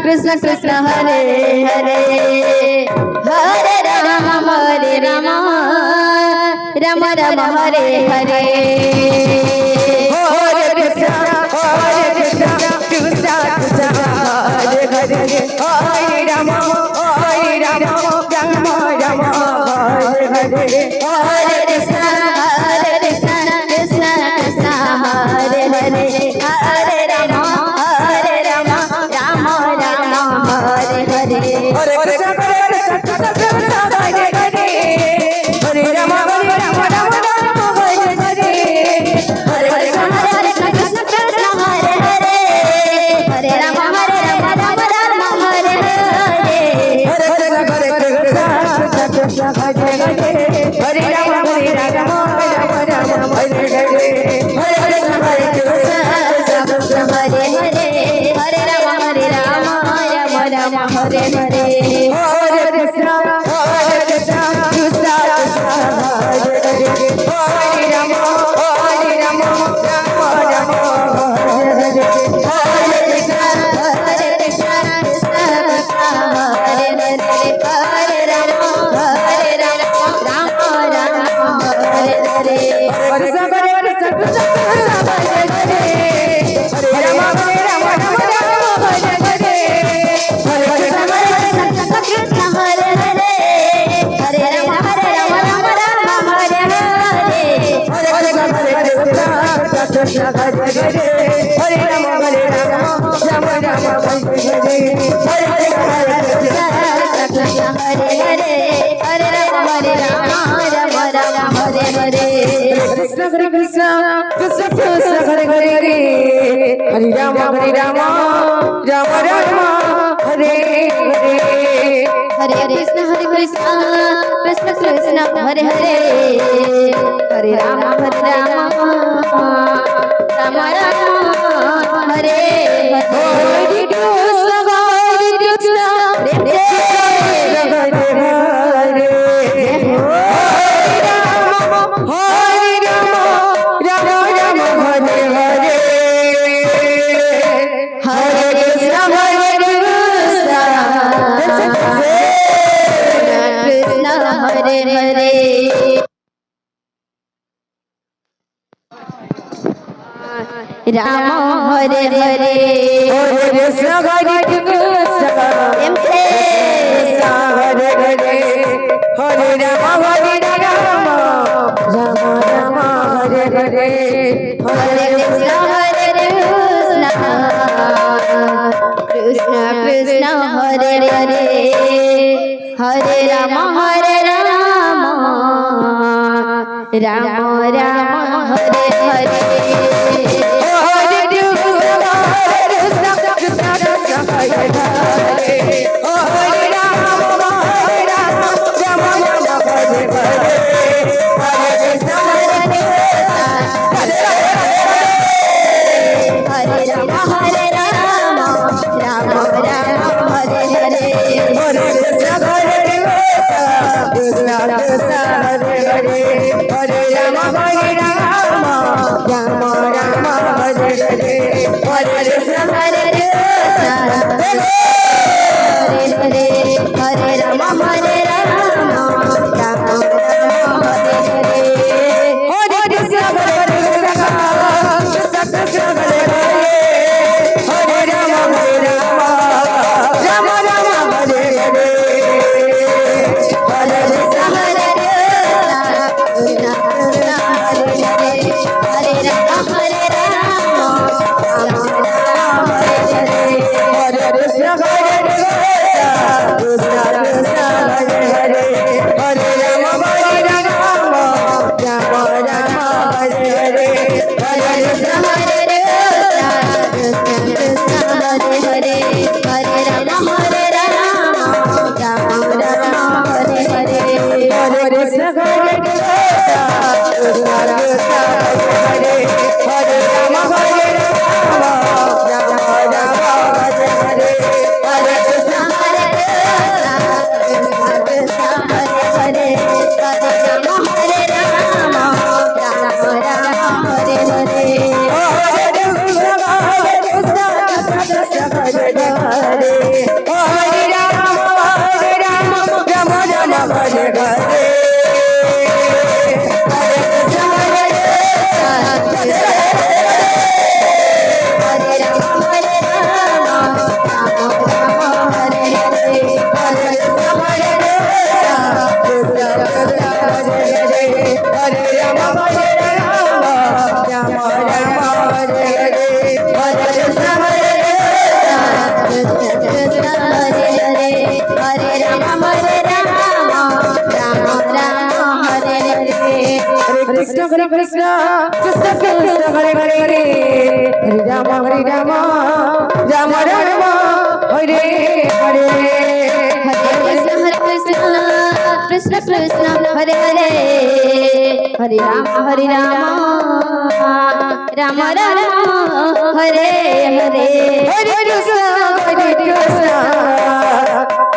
Krishna Krishna Hare Hare Hare Rama Hare Rama Rama Rama Hare Hare Hare Krishna Krishna Krishna Hare Hare Hare Rama Rama Rama Hare Hare Hare Krishna Krishna Krishna Hare Hare Hare Rama Rama Rama Hare Hare Hare Krishna Krishna Hare Hare Hare Rama Rama Rama Hare Hare Hare Krishna Krishna Krishna Hare Hare Hare Rama Rama Rama Hare Hare Hare Krishna Krishna Hare Hare Hare Rama Rama Rama Hare Hare Hare Krishna Krishna Hare Hare Hare Rama Rama Rama Hare Hare Hare Krishna Krishna Krishna Hare Hare Hare Rama Rama Rama Hare Hare Hare Krishna Krishna Hare Hare Hare Rama Rama Hare Hare Hare Krishna Hare Hare Hare Rama Rama Rama Hare Hare Hare Krishna Krishna Hare Hare Hare Rama Rama Rama Hare Hare Krishna Krishna Krishna Krishna Hare Hare Hare Rama Rama Rama Hare Hare Hare Krishna Krishna Krishna Hare Hare Hare Rama Rama Rama Rama Hare Hare Krishna Krishna Hare Hare Hare Rama Rama Rama Hare Hare Hare Krishna Krishna Hare Hare Rama Hare Hare Hare Krishna Hare Krishna Hare Hare Hare Rama Rama Rama Hare Hare Hare Krishna Krishna Krishna Hare Hare Hare Rama Rama Rama Hare Hare Hare Rama Rama Hare Hare Krishna Hare Krishna Krishna Krishna Hare Hare Hare Rama Rama Rama Hare Hare Hare Krishna Krishna Hare Hare Hare Rama Rama Rama Hare Hare Hare Krishna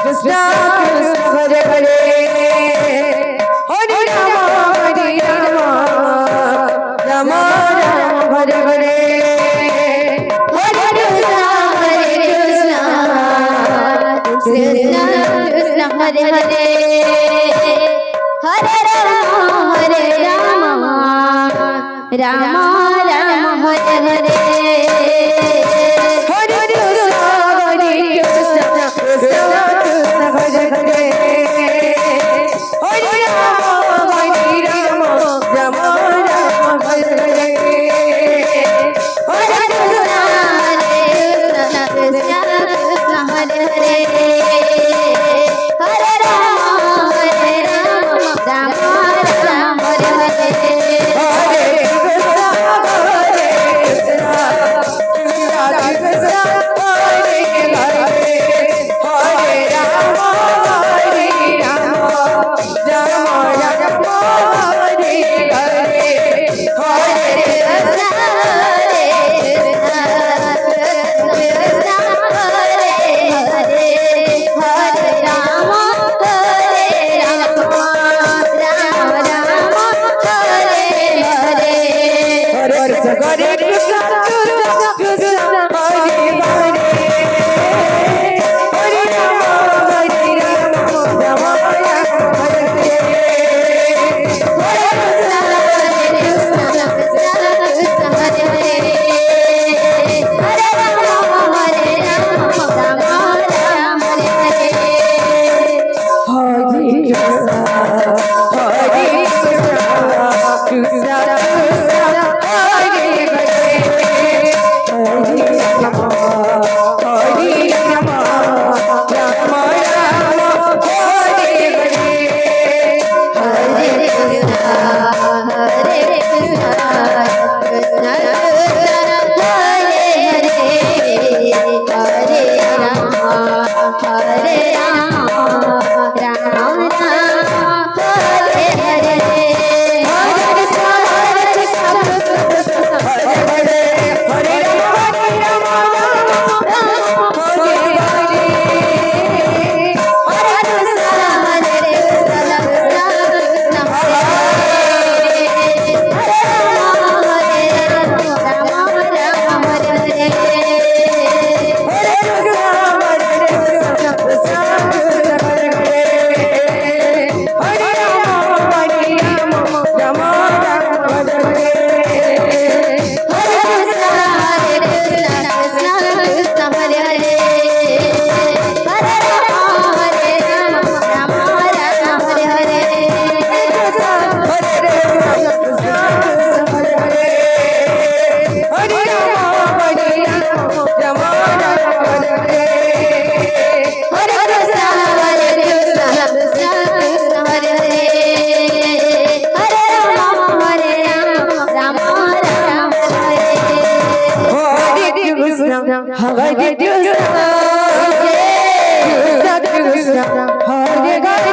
Krishna Krishna Hare Hare Hare Rama Rama Hare Hare Hare Krishna Krishna Krishna Hare Hare Hare Rama Rama Rama Hare Hare Hare Krishna Krishna Krishna Hare Hare Hare Rama Rama Rama Hare Hare Hare Krishna Krishna Krishna Hare Hare Hare Rama Rama Rama Hare Hare Hare Krishna, Krishna Krishna, Hare Hare.